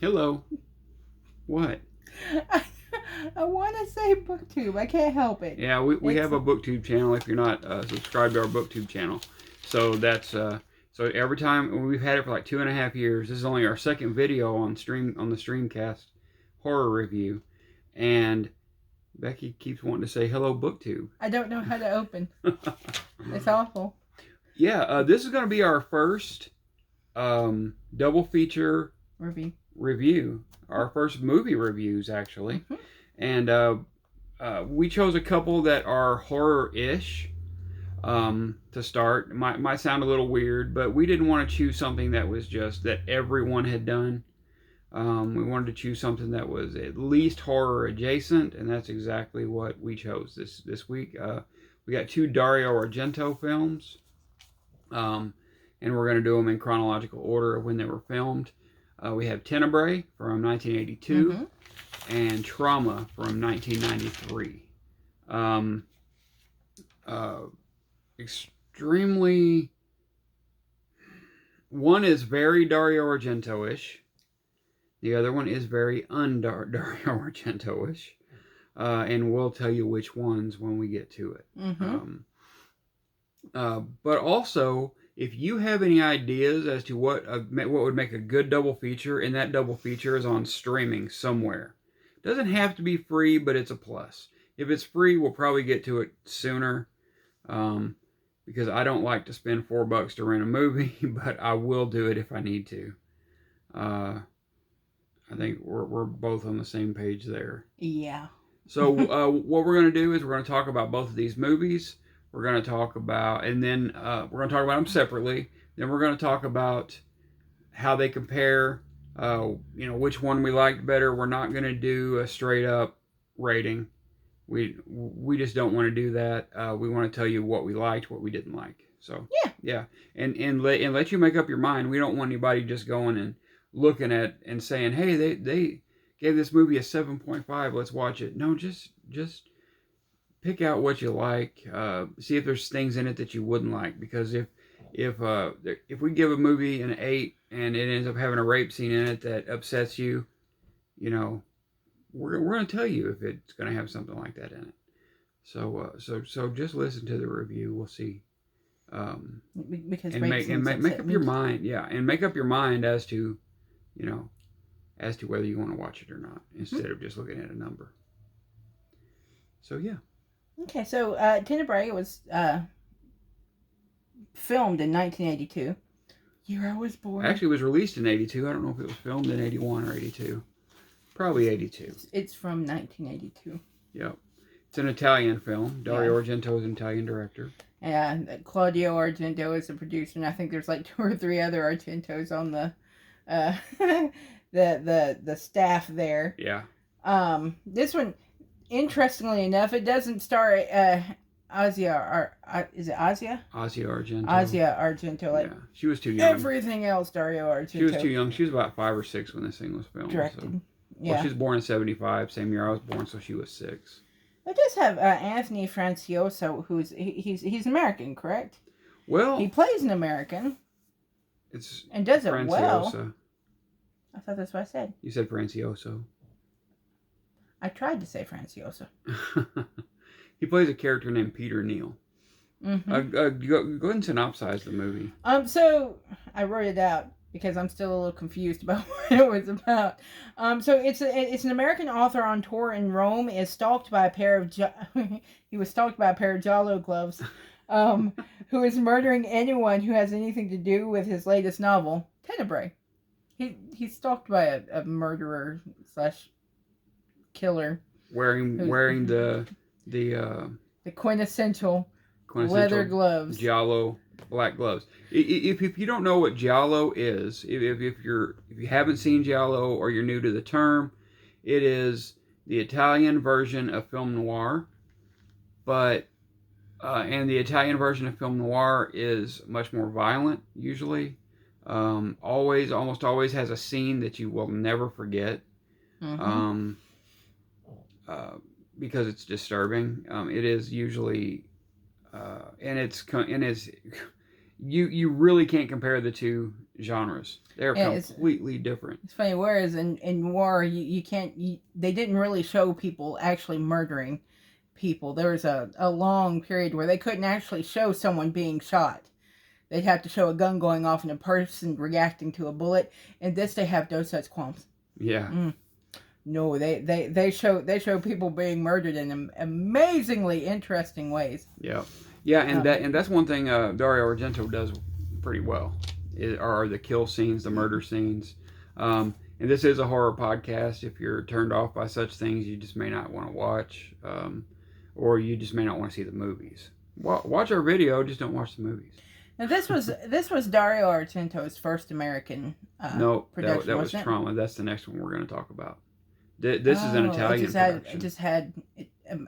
Hello. What? I want to say BookTube. I can't help it. Yeah, we have a BookTube channel. If you're not subscribed to our BookTube channel, so that's so every time we've had it for like 2.5 years. This is only our second video on the Streamcast horror review, and Becky keeps wanting to say hello, BookTube. I don't know how to open. It's awful. Yeah, this is going to be our first double feature review. Our first movie reviews, actually. Mm-hmm. And we chose a couple that are horror-ish to start. It might sound a little weird, but we didn't want to choose something that was just that everyone had done. We wanted to choose something that was at least horror adjacent, and that's exactly what we chose this week. We got 2 Dario Argento films, and we're going to do them in chronological order of when they were filmed. We have Tenebrae from 1982, mm-hmm. and Trauma from 1993. Extremely... One is very Dario Argento-ish. The other one is very Dario Argento-ish. And we'll tell you which ones when we get to it. Mm-hmm. But also, if you have any ideas as to what would make a good double feature, and that double feature is on streaming somewhere. It doesn't have to be free, but it's a plus. If it's free, we'll probably get to it sooner. Because I don't like to spend $4 to rent a movie, but I will do it if I need to. I think we're both on the same page there. Yeah. So what we're going to do is we're going to talk about both of these movies. We're going to talk about, and then we're going to talk about them separately. Then we're going to talk about how they compare, which one we liked better. We're not going to do a straight up rating. We just don't want to do that. We want to tell you what we liked, what we didn't like. So yeah, and let you make up your mind. We don't want anybody just going and looking at and saying, hey, they gave this movie a 7.5. Let's watch it. No, just pick out what you like. See if there's things in it that you wouldn't like. Because if we give a movie an 8 and it ends up having a rape scene in it that upsets you, we're going to tell you if it's going to have something like that in it. So just listen to the review. We'll see. Because and make up your mind. Yeah, and make up your mind as to whether you want to watch it or not, instead of just looking at a number. So yeah. Okay, so Tenebrae was filmed in 1982. Year I was born. Actually, it was released in 82. I don't know if it was filmed in 81 or 82. Probably 82. It's from 1982. Yep. It's an Italian film. Dario Argento is an Italian director. And Claudio Argento is the producer, and I think there's like 2 or 3 other Argentos on the the staff there. Yeah. This one, interestingly enough, it doesn't star Asia. Is it Asia? Asia Argento. Asia Argento. Like, yeah. She was too young. Everything else, Dario Argento. She was too young. She was about 5 or 6 when this thing was filmed. Directed. So. Yeah. Well, she was born in 75, same year I was born, so she was 6. It does have Anthony Francioso, he's American, correct? Well, he plays an American. And does it well. I thought that's what I said. You said Francioso. I tried to say Francioso. He plays a character named Peter Neal. Mm-hmm. Go ahead and synopsize the movie. So I wrote it out because I'm still a little confused about what it was about. So it's an American author on tour in Rome is stalked by a pair of he was stalked by a pair of giallo gloves, who is murdering anyone who has anything to do with his latest novel, Tenebrae. He's stalked by a murderer / killer wearing the quintessential leather gloves, giallo black gloves. If you don't know what giallo is, if you haven't seen giallo or you're new to the term, it is the Italian version of film noir. But and the Italian version of film noir is much more violent usually. Almost always has a scene that you will never forget. Mm-hmm. Because it's disturbing. It is usually, and it's you really can't compare the two genres. They're Yeah, completely different. It's funny. Whereas in war, you can't. They didn't really show people actually murdering people. There was a long period where they couldn't actually show someone being shot. They'd have to show a gun going off and a person reacting to a bullet. And this, they have no such qualms. Yeah. No, they show people being murdered in amazingly interesting ways. Yeah. Yeah, and that's one thing Dario Argento does pretty well. Are the kill scenes, the murder scenes. And this is a horror podcast. If you're turned off by such things, you just may not want to watch, or you just may not want to see the movies. Watch our video, just don't watch the movies. Now this was Dario Argento's first American production. That was Trauma. That's the next one we're going to talk about. This is an Italian production. It just had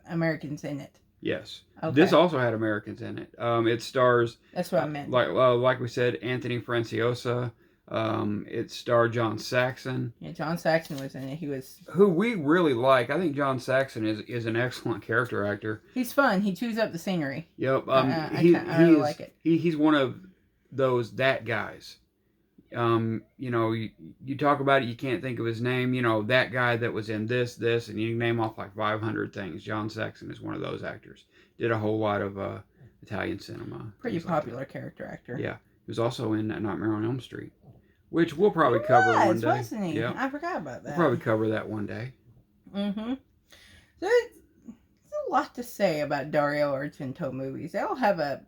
Americans in it. Yes. Okay. This also had Americans in it. It stars. That's what I meant. Like we said, Anthony Franciosa. It starred John Saxon. Yeah, John Saxon was in it. He was who we really like. I think John Saxon is an excellent character actor. He's fun. He chews up the scenery. Yep. I really like it. He's one of that guys. You talk about it, you can't think of his name. That guy that was in this, and you name off like 500 things. John Saxon is one of those actors. Did a whole lot of Italian cinema. Pretty popular character actor. Yeah. He was also in Nightmare on Elm Street, which we'll probably cover one day. Wasn't he? Yeah. I forgot about that. We'll probably cover that one day. Mm-hmm. So there's a lot to say about Dario Argento movies. They all have they're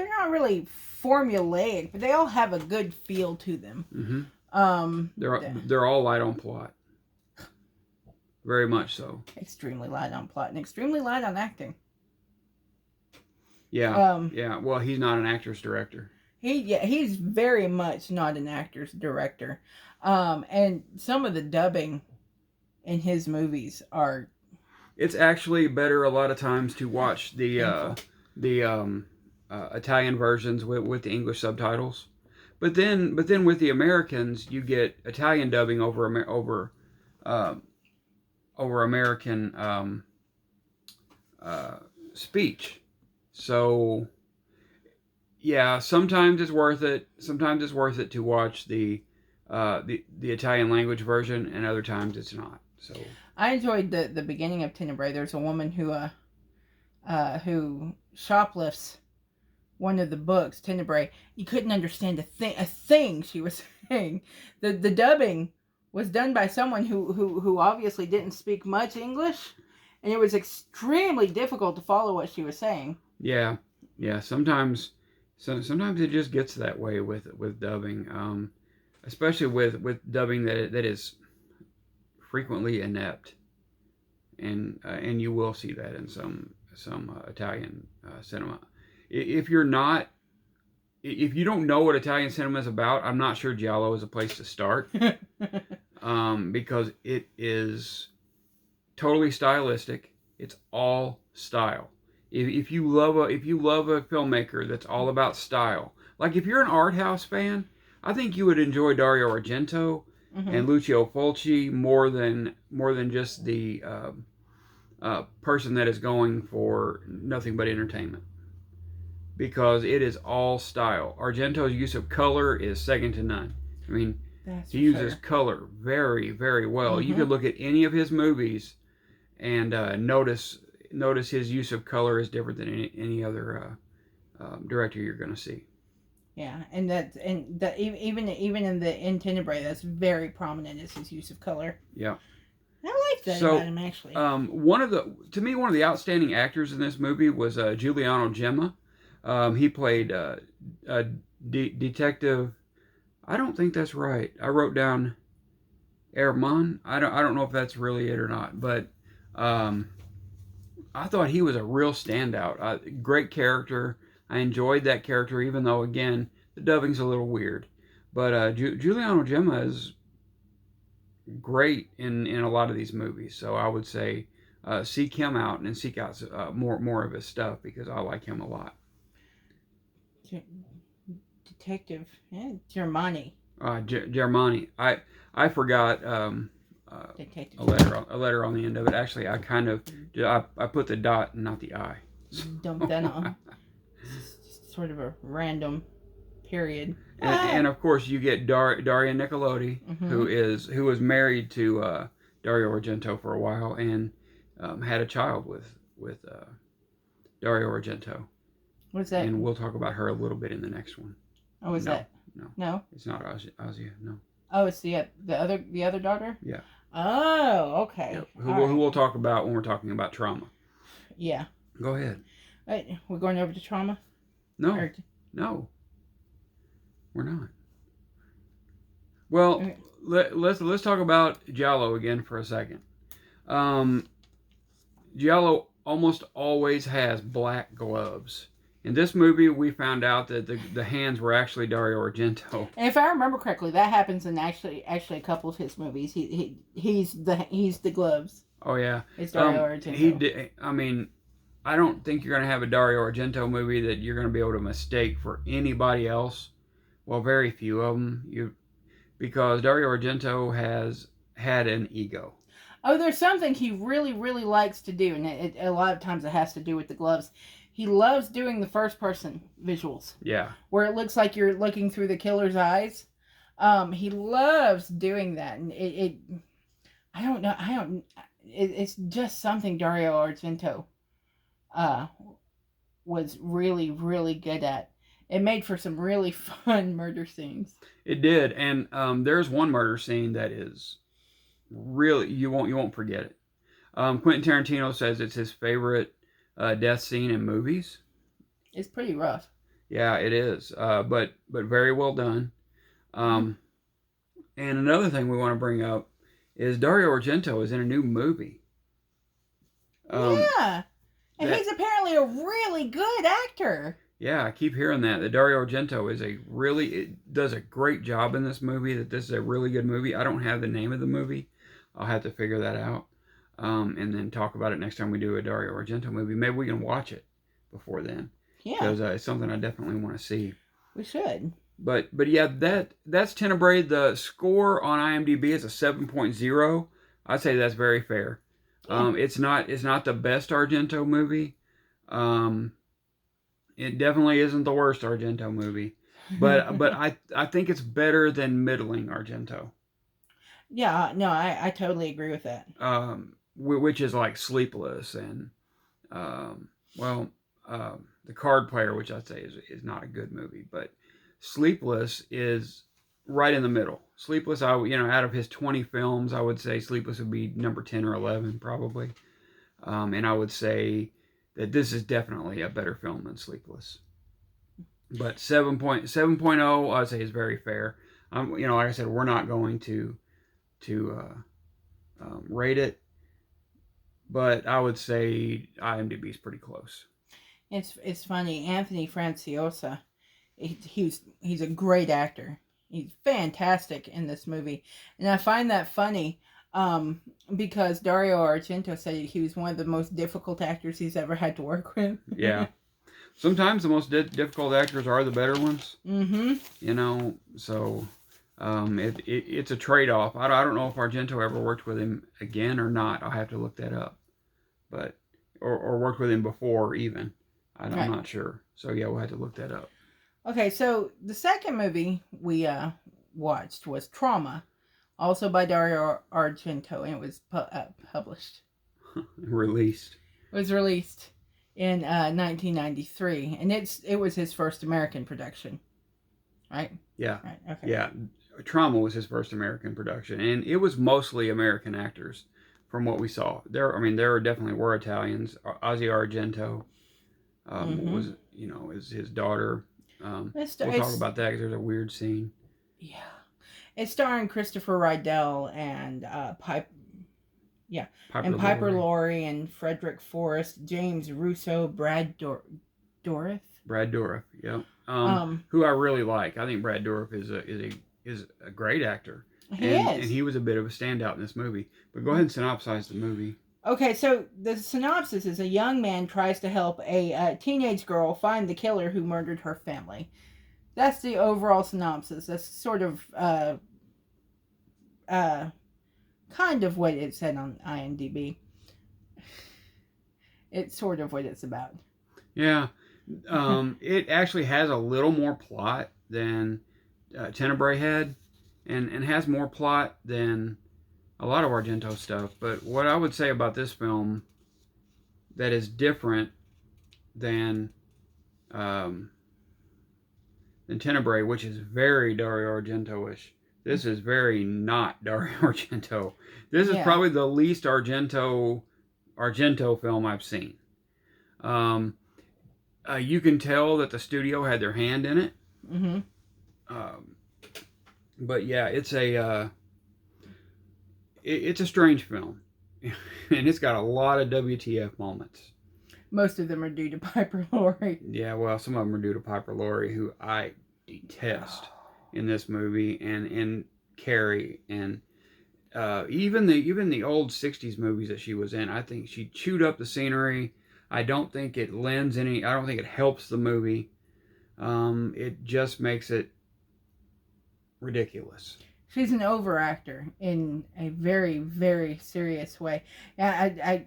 not really formulaic, but they all have a good feel to them. Mm-hmm. They're all light on plot. Very much so. Extremely light on plot and extremely light on acting. Yeah. Yeah. Well, he's not an actor's director. He's very much not an actor's director. And some of the dubbing in his movies are. It's actually better a lot of times to watch the Italian versions with the English subtitles, but then with the Americans, you get Italian dubbing over American speech. So yeah, sometimes it's worth it. Sometimes it's worth it to watch the Italian language version, and other times it's not. So I enjoyed the beginning of Tenebrae. There's a woman who shoplifts one of the books, Tenebrae. You couldn't understand a thing she was saying. The dubbing was done by someone who obviously didn't speak much English, and it was extremely difficult to follow what she was saying. Yeah. Sometimes it just gets that way with dubbing, especially with dubbing that is frequently inept, and you will see that in some Italian cinema. If you don't know what Italian cinema is about, I'm not sure giallo is a place to start, because it is totally stylistic. It's all style. If you love a filmmaker that's all about style, like if you're an art house fan, I think you would enjoy Dario Argento and Lucio Fulci more than just the person that is going for nothing but entertainment, because it is all style. Argento's use of color is second to none. I mean, he uses color very, very well. You could look at any of his movies and notice his use of color is different than any other director you're going to see. Yeah, and even in Tenebrae, that's very prominent, is his use of color. Yeah. I like that about him, actually. One of the outstanding actors in this movie was Giuliano Gemma. He played Detective. I don't think that's right. I wrote down Erman. I don't know if that's really it or not, but I thought he was a real standout. Great character. I enjoyed that character, even though, again, the dubbing's a little weird. But Giuliano Gemma is great in a lot of these movies. So I would say seek him out and seek out more of his stuff, because I like him a lot. Detective, yeah, Germani. Germani. I forgot a letter on the end of it. Actually, I kind of I put the dot and not the I. Dump that on. Just sort of a random Period. And of course you get Daria Nicolodi, Mm-hmm. who was married to Dario Argento for a while and had a child with Dario Argento. What's that? And we'll talk about her a little bit in the next one. Oh, what's No, that? no, No. it's not Asia. No. Oh, it's the other daughter. Yeah. Oh, okay. Yep. All Who right. we'll talk about when we're talking about trauma. Yeah. Go ahead. Right. We're going over to trauma. No, Or, no, we're not. Well, okay. let's talk about giallo again for a second. Um, giallo almost always has black gloves. In this movie, we found out that the hands were actually Dario Argento. And if I remember correctly, that happens in actually a couple of his movies. He's the gloves. Oh yeah, It's Dario Argento. he did. I mean, I don't think you're going to have a Dario Argento movie that you're going to be able to mistake for anybody else. Well, very few of them. Because Dario Argento has had an ego. Oh, there's something he really, really likes to do, and a lot of times it has to do with the gloves. He loves doing the first person visuals. Yeah. Where it looks like you're looking through the killer's eyes. He loves doing that, and I don't know. It's just something Dario Argento was really, really good at. It made for some really fun murder scenes. It did, and there's one murder scene that is really you won't forget it. Quentin Tarantino says it's his favorite death scene in movies. It's pretty rough. Yeah, it is, but very well done. And another thing we want to bring up is Dario Argento is in a new movie. Yeah, and he's apparently a really good actor. Yeah, I keep hearing that Dario Argento does a great job in this movie. That this is a really good movie. I don't have the name of the movie. I'll have to figure that out, and then talk about it next time we do a Dario Argento movie. Maybe we can watch it before then. Yeah, because it's something I definitely want to see. We should. But yeah, that's Tenebrae. The score on IMDb is a 7.0. I'd say that's very fair. Yeah. It's not the best Argento movie. It definitely isn't the worst Argento movie, but I think it's better than middling Argento. Yeah, no, I totally agree with that. Which is like Sleepless and The Card Player, which I'd say is not a good movie, but Sleepless is right in the middle. Sleepless, out of his 20 films, I would say Sleepless would be number 10 or 11 probably, and I would say that this is definitely a better film than Sleepless. But 7.0, I'd say is very fair. Like I said, we're not going to rate it, but I would say IMDb is pretty close. It's funny. Anthony Franciosa, he's a great actor. He's fantastic in this movie, and I find that funny. Because Dario Argento said he was one of the most difficult actors he's ever had to work with. Yeah. Sometimes the most difficult actors are the better ones. Mm-hmm. So it's a trade-off. I don't know if Argento ever worked with him again or not. I'll have to look that up. But or worked with him before even. I'm not sure. So yeah, we'll have to look that up. Okay, so the second movie we watched was Trauma, also by Dario Argento, and it was published. Released. It was released in 1993, and it was his first American production, right? Yeah. Right. Okay. Yeah. Trauma was his first American production, and it was mostly American actors, from what we saw. There definitely were Italians. Ozzy Argento was, is his daughter. We'll talk about that because there's a weird scene. Yeah. It's starring Christopher Rydell and Piper Laurie and Frederick Forrest, James Russo, Brad Dourif. Brad Dourif, yeah. Who I really like. I think Brad Dourif is a great actor. And he was a bit of a standout in this movie. But go ahead and synopsize the movie. Okay, so the synopsis is a young man tries to help a teenage girl find the killer who murdered her family. That's the overall synopsis. That's sort of kind of what it said on IMDb. It's sort of what it's about. Yeah. It actually has a little more plot than Tenebrae had, and has more plot than a lot of Argento stuff. But what I would say about this film that is different than um, Tenebrae, which is very Dario Argento-ish. This is very not Dario Argento. This is probably the least Argento film I've seen. You can tell that the studio had their hand in it. Mm-hmm. But yeah, it's a strange film, and it's got a lot of WTF moments. Most of them are due to Piper Laurie. Yeah, well, some of them are due to Piper Laurie, who I detest in this movie, and Carrie, and even the old '60s movies that she was in. I think she chewed up the scenery. I don't think it lends any. I don't think it helps the movie. It just makes it ridiculous. She's an overactor in a very, very serious way. I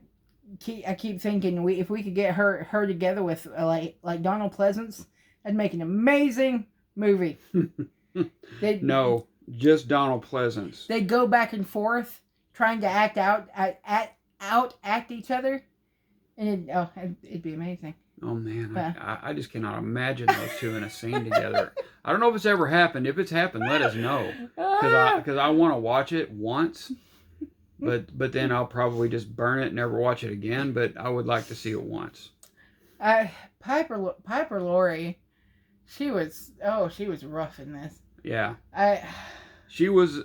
keep thinking if we could get her together with like Donald Pleasance, that'd make an amazing movie. No, just Donald Pleasance. They'd go back and forth trying to act each other, and it'd be amazing. Oh man, I just cannot imagine those two in a scene together. I don't know if it's ever happened. If it's happened, let us know, because I want to watch it once, but then I'll probably just burn it and never watch it again. But I would like to see it once. Piper Laurie, she was rough in this. Yeah, she was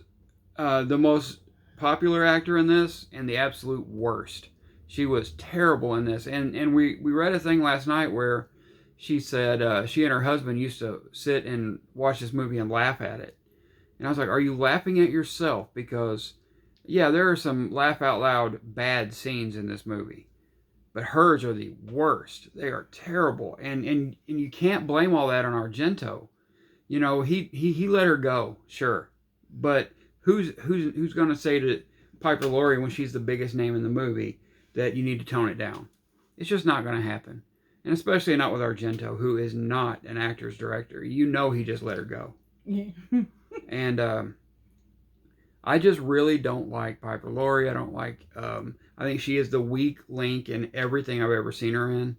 the most popular actor in this and the absolute worst. She was terrible in this, and we read a thing last night where she said she and her husband used to sit and watch this movie and laugh at it. And I was like, are you laughing at yourself? Because, yeah, there are some laugh out loud bad scenes in this movie, but hers are the worst. They are terrible, and you can't blame all that on Argento. You know, he let her go, sure, but who's going to say to Piper Laurie when she's the biggest name in the movie that you need to tone it down? It's just not going to happen. And especially not with Argento, who is not an actor's director. You know he just let her go. Yeah. And I just really don't like Piper Laurie. I don't like... I think she is the weak link in everything I've ever seen her in.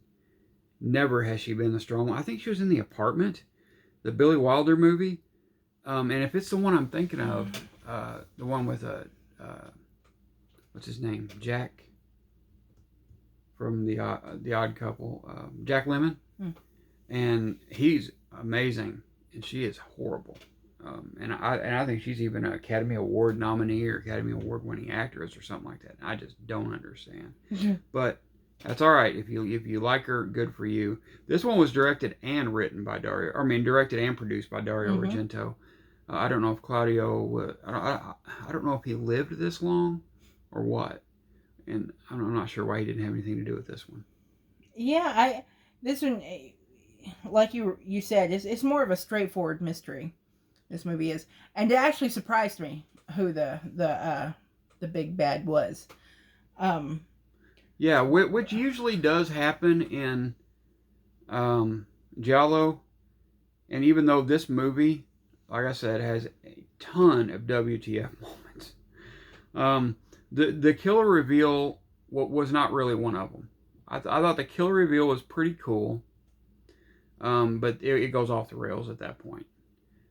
Never has she been the strong one. I think she was in The Apartment, the Billy Wilder movie. And if it's the one I'm thinking of, the one with... what's his name? Jack... from the Odd Couple, Jack Lemmon, and he's amazing, and she is horrible. And I think she's even an Academy Award nominee or Academy Award winning actress or something like that. I just don't understand. But that's all right if you like her, good for you. This one was directed and directed and produced by Dario Argento. I don't know if Claudio. I don't know if he lived this long or what. And I'm not sure why he didn't have anything to do with this one. Yeah, this one, like you said, it's more of a straightforward mystery. This movie is, and it actually surprised me who the big bad was. Yeah, which usually does happen in giallo, and even though this movie, like I said, has a ton of WTF moments. The killer reveal was not really one of them. I thought the killer reveal was pretty cool, but it goes off the rails at that point.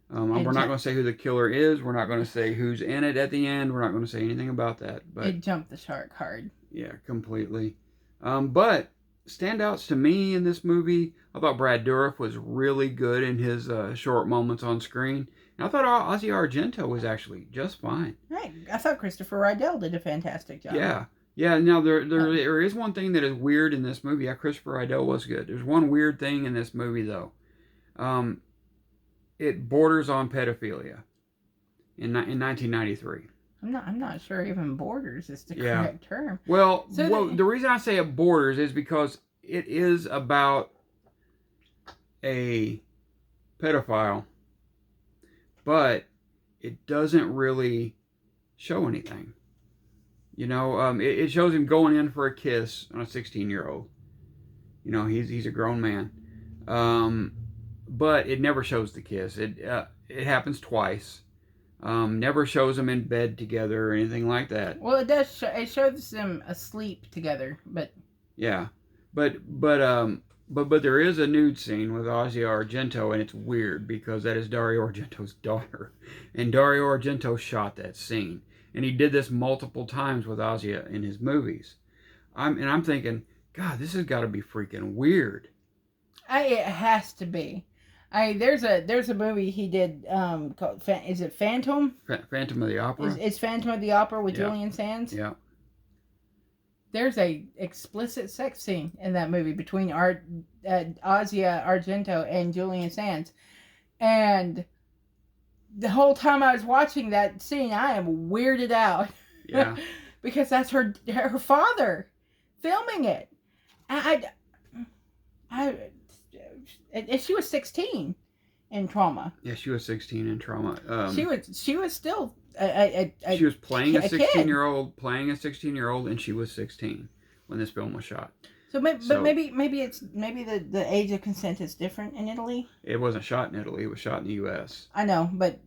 We're not going to say who the killer is. We're not going to say who's in it at the end. We're not going to say anything about that. But it jumped the shark hard. Yeah, completely. But standouts to me in this movie, I thought Brad Dourif was really good in his short moments on screen. And I thought Ozzy Argento was actually just fine. Right. I thought Christopher Rydell did a fantastic job. Yeah. Yeah, now there is one thing that is weird in this movie. Yeah, Christopher Rydell was good. There's one weird thing in this movie, though. It borders on pedophilia in 1993. I'm not sure even borders is the correct term. Well, the reason I say it borders is because it is about a pedophile, but it doesn't really show anything. You know, it shows him going in for a kiss on a 16-year-old. You know, he's a grown man. but it never shows the kiss. It happens twice. Never shows them in bed together or anything like that. Well, it does. It shows them asleep together, but Yeah, but there is a nude scene with Dario Argento, and it's weird because that is Dario Argento's daughter, and Dario Argento shot that scene, and he did this multiple times with Asia in his movies. I'm thinking, God, this has got to be freaking weird. it has to be. There's a movie he did called is it Phantom? Phantom of the Opera. It's Phantom of the Opera with Yeah. Julian Sands. Yeah. There's a explicit sex scene in that movie between Asia Argento and Julian Sands, and the whole time I was watching that scene, I am weirded out. Yeah. Because that's her father filming it. And she was 16 in Trauma. Yeah, she was 16 in Trauma. She was still she was playing a kid. 16-year-old, and she was 16 when this film was shot. So maybe the age of consent is different in Italy. It wasn't shot in Italy; it was shot in the U.S. I know, but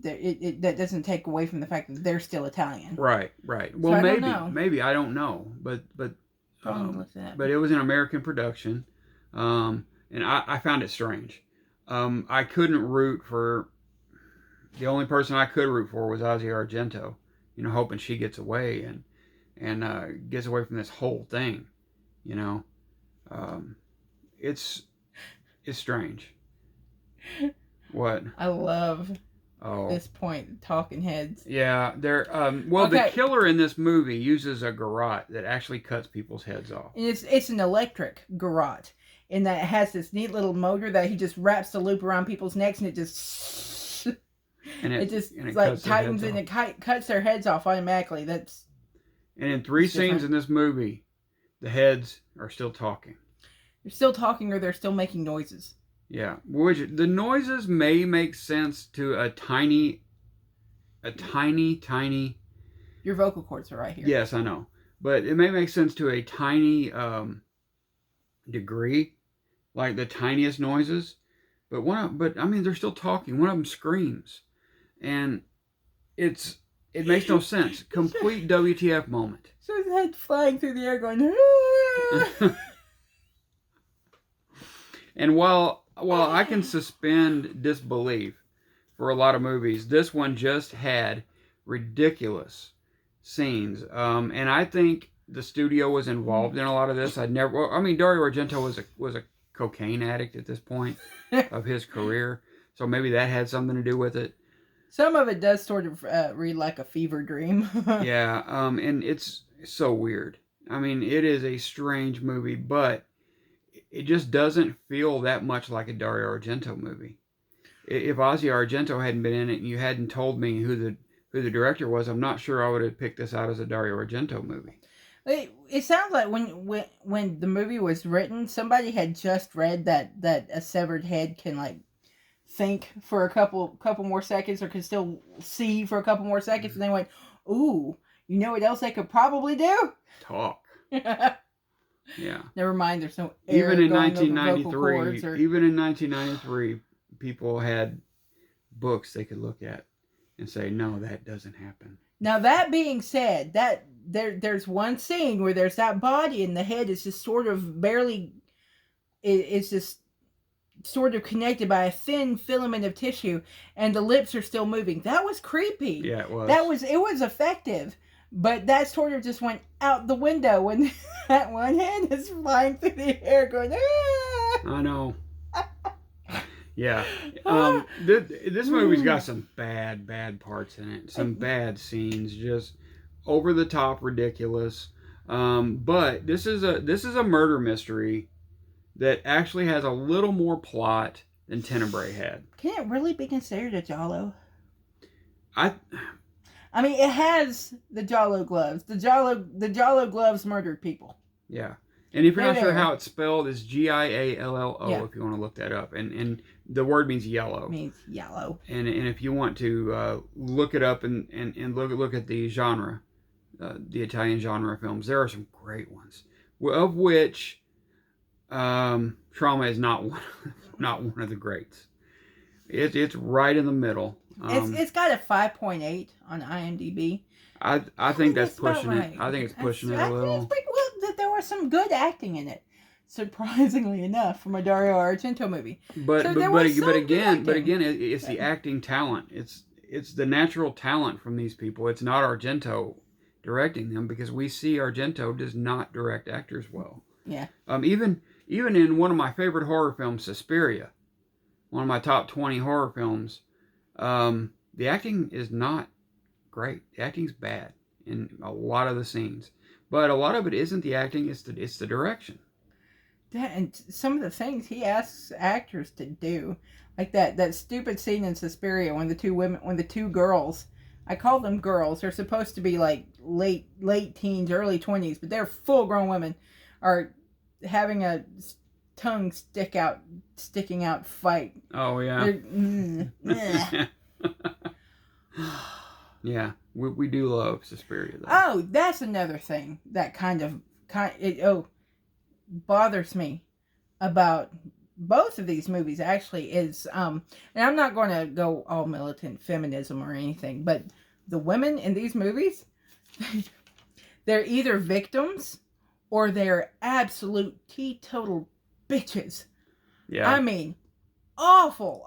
that doesn't take away from the fact that they're still Italian. Right. Well, So maybe I don't know, but it was an American production, and I found it strange. I couldn't root for. The only person I could root for was Asia Argento, hoping she gets away and gets away from this whole thing, It's strange. What? I love Oh. this point, talking heads. Yeah, they're the killer in this movie uses a garrote that actually cuts people's heads off. And it's an electric garrote, and that it has this neat little motor that he just wraps the loop around people's necks, and it just like tightens and it cuts their heads off automatically. And in 3 scenes in this movie, the heads are still talking. They're still talking, or they're still making noises. Yeah, which the noises may make sense to a tiny. Your vocal cords are right here. Yes, I know, but it may make sense to a tiny degree, like the tiniest noises. But they're still talking. One of them screams, and it makes no sense. Complete WTF moment. So his head flying through the air, going. Ah! And while I can suspend disbelief for a lot of movies, this one just had ridiculous scenes. And I think the studio was involved in a lot of this. Dario Argento was a cocaine addict at this point of his career, so maybe that had something to do with it. Some of it does sort of read like a fever dream. Yeah, and it's so weird. It is a strange movie, but it just doesn't feel that much like a Dario Argento movie. If Asia Argento hadn't been in it and you hadn't told me who the director was, I'm not sure I would have picked this out as a Dario Argento movie. It sounds like when the movie was written, somebody had just read that a severed head can think for a couple more seconds, or can still see for a couple more seconds, and they went, "Ooh, you know what else they could probably do? Talk." Yeah. Never mind. There's no air even in going 1993. over vocal cords Even in 1993, people had books they could look at and say, "No, that doesn't happen." Now, that being said, that there's one scene where there's that body and the head is just sort of barely, it's just sort of connected by a thin filament of tissue, and the lips are still moving. That was creepy. Yeah, it was. It was effective, but that sort of just went out the window when that one hand is flying through the air going, "Ah!" I know. Yeah. This movie's got some bad parts in it. Some bad scenes, just over the top ridiculous. But this is a murder mystery that actually has a little more plot than Tenebrae had. Can it really be considered a giallo? I mean, it has the giallo gloves. The giallo gloves murdered people. Yeah. And if you're not sure how it's spelled, it's Giallo, yeah, if you want to look that up. And the word means yellow. It means yellow. And if you want to look it up and look at the genre, the Italian genre films, there are some great ones, of which Trauma is not one, not one of the greats. It's right in the middle. It's got a 5.8 on IMDb. I think that's That's about pushing it. right. I think it's pushing it I a think it's little. pretty well. There was some good acting in it, surprisingly enough, from a Dario Argento movie. But So but there but, was some but good again, but acting. again, it's the acting talent. It's the natural talent from these people. It's not Argento directing them, because we see Argento does not direct actors well. Yeah. Even in one of my favorite horror films, Suspiria, one of my top 20 horror films, the acting is not great. The acting's bad in a lot of the scenes, but a lot of it isn't the acting. It's the direction. And some of the things he asks actors to do, like that stupid scene in Suspiria when the two girls, I call them girls, they're supposed to be like late teens, early 20s, but they're full grown women, are having a tongue sticking out fight. Oh yeah. Yeah. Yeah, we do love Suspiria though. Oh, that's another thing that bothers me about both of these movies actually is and I'm not going to go all militant feminism or anything, but the women in these movies, they're either victims or they're absolute teetotal bitches. Yeah. I mean, awful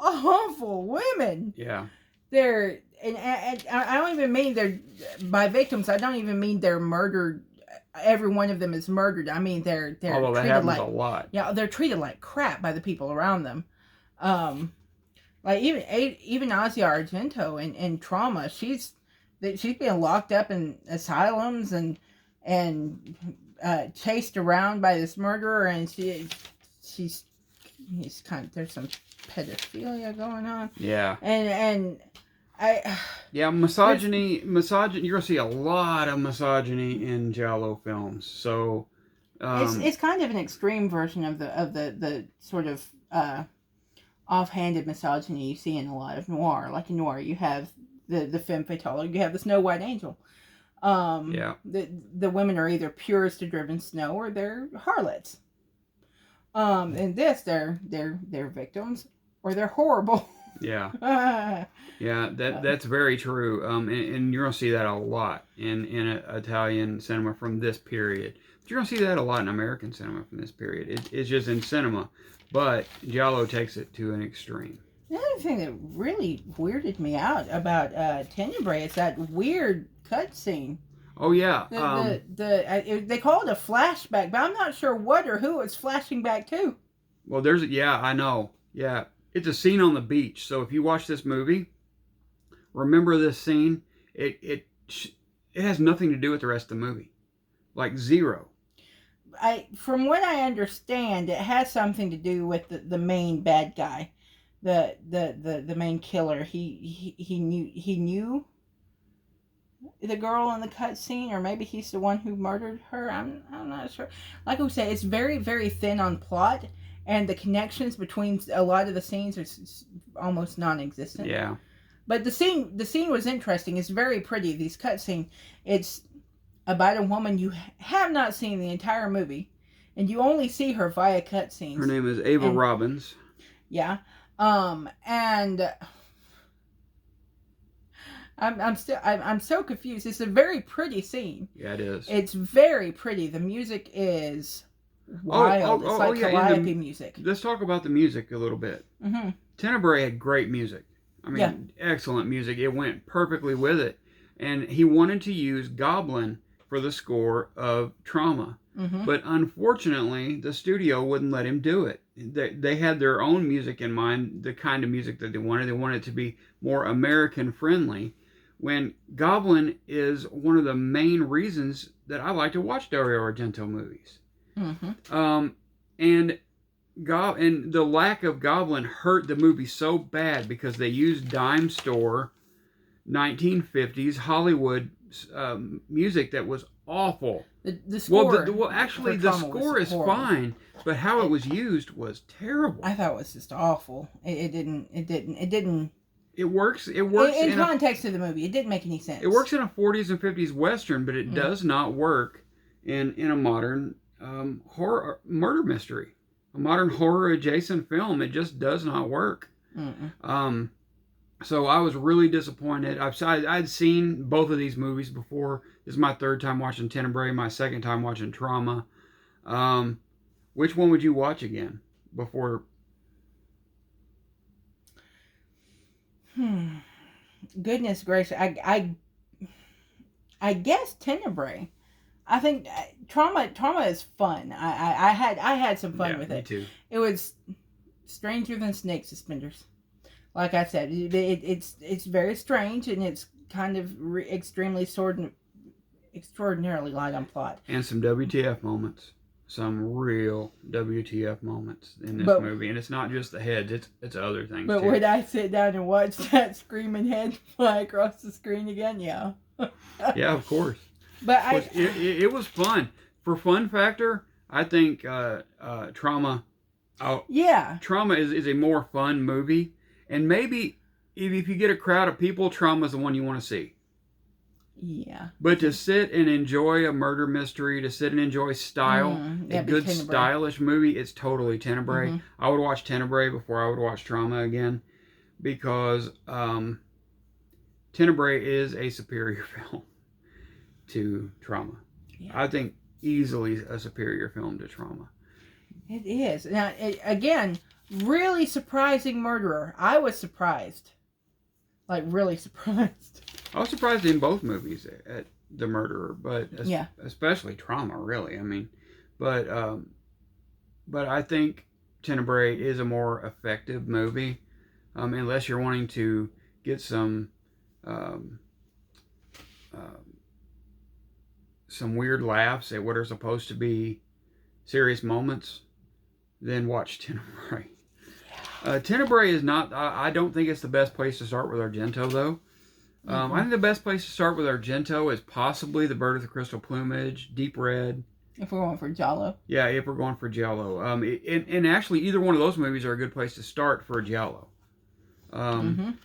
women. Yeah. They're and I don't even mean they're by victims. I don't even mean they're murdered. Every one of them is murdered. I mean they're Although that treated happens like a lot. yeah, they're treated like crap by the people around them. Like even Asia Argento in Trauma, she's being locked up in asylums and chased around by this murderer, and he's kind of, there's some pedophilia going on. Yeah. And misogyny. You're gonna see a lot of misogyny in giallo films. So it's kind of an extreme version of the sort of offhanded misogyny you see in a lot of noir. Like in noir, you have the femme fatale, you have the Snow White Angel. Yeah. The women are either purest to driven snow or they're harlots. In this, they're victims or they're horrible. Yeah. Yeah, that's very true. And you're gonna see that a lot in Italian cinema from this period. But you're gonna see that a lot in American cinema from this period. It's just in cinema, but giallo takes it to an extreme. The other thing that really weirded me out about Tenebrae is that weird cutscene. Oh yeah. They call it a flashback, but I'm not sure what or who it's flashing back to. Well, I know. Yeah, it's a scene on the beach. So if you watch this movie, remember this scene. It has nothing to do with the rest of the movie, like zero. From what I understand, it has something to do with the main bad guy, the main killer. He knew the girl in the cutscene, or maybe he's the one who murdered her. I'm not sure. Like I said, it's very, very thin on plot, and the connections between a lot of the scenes are almost non-existent. Yeah. But the scene was interesting. It's very pretty. These cutscene, it's about a woman you have not seen the entire movie, and you only see her via cutscenes. Her name is Ava Robbins. Yeah. And I'm so confused. It's a very pretty scene. Yeah, it is. It's very pretty. The music is wild. It's like calliope music. Let's talk about the music a little bit. Mm-hmm. Tenebrae had great music. I mean, excellent music. It went perfectly with it. And he wanted to use Goblin for the score of Trauma. Mm-hmm. But unfortunately, the studio wouldn't let him do it. They had their own music in mind, the kind of music that they wanted. They wanted it to be more American friendly. When Goblin is one of the main reasons that I like to watch Dario Argento movies. Mm-hmm. And the lack of Goblin hurt the movie so bad because they used dime store 1950s Hollywood music that was awful. The score. Actually, the score is fine, but how it was used was terrible. I thought it was just awful. It didn't. It works. In context of the movie, it didn't make any sense. It works in a 40s and 50s Western, but it does not work in a modern horror murder mystery. modern horror adjacent film. It just does not work. Mm-mm. So I was really disappointed. I'd seen both of these movies before. This is my third time watching Tenebrae, my second time watching Trauma. Which one would you watch again before? Goodness gracious, I guess Tenebrae. I think trauma is fun. I had some fun with Me it. too. It was stranger than snake suspenders. Like I said, it's very strange, and it's kind of extremely extraordinarily light on plot. And some WTF moments. Some real WTF moments in this movie. And it's not just the heads, it's other things but too. Would I sit down and watch that screaming head fly across the screen again? Yeah. Yeah, of course. But it was fun. For fun factor, I think Trauma Trauma is a more fun movie. And maybe if you get a crowd of people, Trauma is the one you want to see. Yeah. But to sit and enjoy a murder mystery, to sit and enjoy style, a good stylish movie, it's totally Tenebrae. Mm-hmm. I would watch Tenebrae before I would watch Trauma again, because Tenebrae is a superior film to Trauma. Yeah. I think easily a superior film to Trauma. It is. Now, again, really surprising murderer. I was surprised. Like, really surprised. I was surprised in both movies at the murderer, but especially Trauma, really. I mean, but I think Tenebrae is a more effective movie, unless you're wanting to get some weird laughs at what are supposed to be serious moments. Then watch Tenebrae. Tenebrae is not. I don't think it's the best place to start with Argento, though. I think the best place to start with Argento is possibly The Bird of the Crystal Plumage, Deep Red. If we're going for giallo. Yeah, if we're going for giallo. And actually, either one of those movies are a good place to start for a giallo.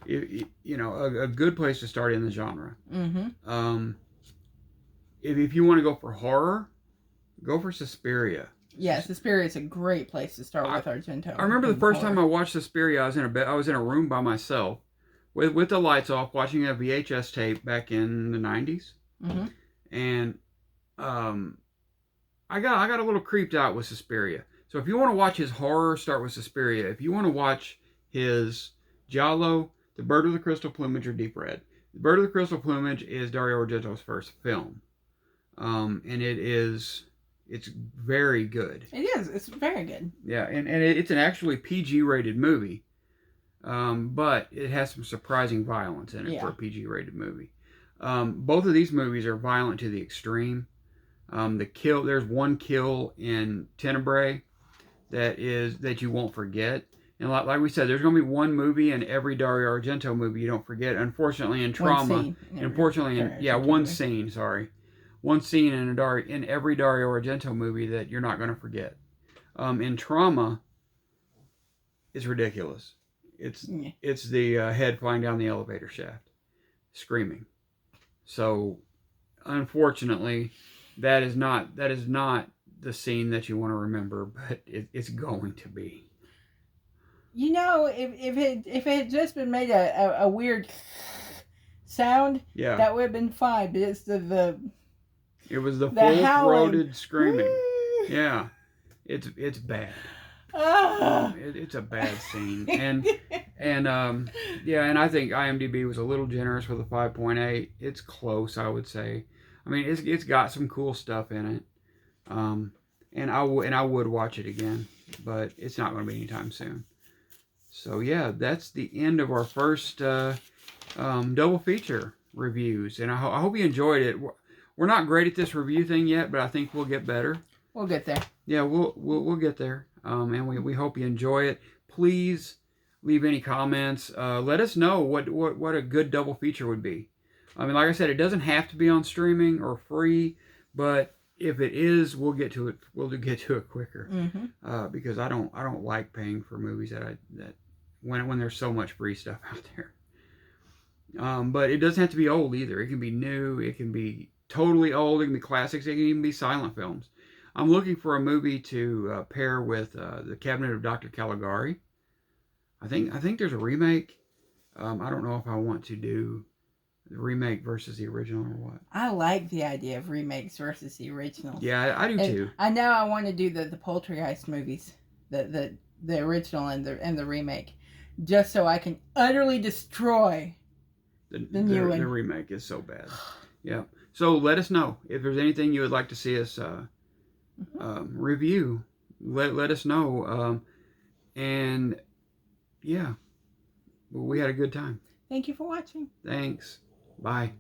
You know, a good place to start in the genre. If you want to go for horror, go for Suspiria. Yeah, Suspiria is a great place to start with Argento. I remember the first time I watched Suspiria, I was in a room by myself with the lights off, watching a VHS tape back in the 90s. And I got a little creeped out with Suspiria. So if you want to watch his horror, start with Suspiria. If you want to watch his giallo, The Bird of the Crystal Plumage or Deep Red. The Bird of the Crystal Plumage is Dario Argento's first film. And it's very good. It is. It's very good. Yeah, and it's an actually PG-rated movie. But it has some surprising violence in it for a PG-rated movie. Both of these movies are violent to the extreme. There's one kill in Tenebrae that you won't forget. And like we said, there's going to be one movie in every Dario Argento movie you don't forget. Unfortunately, in Trauma, one scene. Sorry, one scene in every Dario Argento movie that you're not going to forget. In Trauma, it's ridiculous. It's the head flying down the elevator shaft, screaming. So, unfortunately, that is not the scene that you want to remember, but it's going to be. You know, if it had just been made a weird sound, that would have been fine. But it's it was the full-throated screaming. Yeah, it's bad. It's a bad scene, and I think IMDb was a little generous with a 5.8. It's close, I would say. I mean, it's got some cool stuff in it, and I would watch it again, but it's not going to be anytime soon. So yeah, that's the end of our first double feature reviews, and I hope you enjoyed it. We're not great at this review thing yet, but I think we'll get better. We'll get there. Yeah, we'll get there. And we hope you enjoy it. Please leave any comments. Let us know what a good double feature would be. I mean, like I said, it doesn't have to be on streaming or free, but if it is, we'll get to it. We'll get to it quicker. Because I don't like paying for movies that when there's so much free stuff out there. But it doesn't have to be old either. It can be new. It can be totally old. It can be classics. It can even be silent films. I'm looking for a movie to pair with the Cabinet of Dr. Caligari. I think there's a remake. I don't know if I want to do the remake versus the original or what. I like the idea of remakes versus the originals. Yeah, I do too. I know I want to do the Poltergeist movies, the original and the remake, just so I can utterly destroy the new one. The remake is so bad. Yeah. So let us know if there's anything you would like to see us review. Let us know. And yeah, we had a good time. Thank you for watching. Thanks. Bye.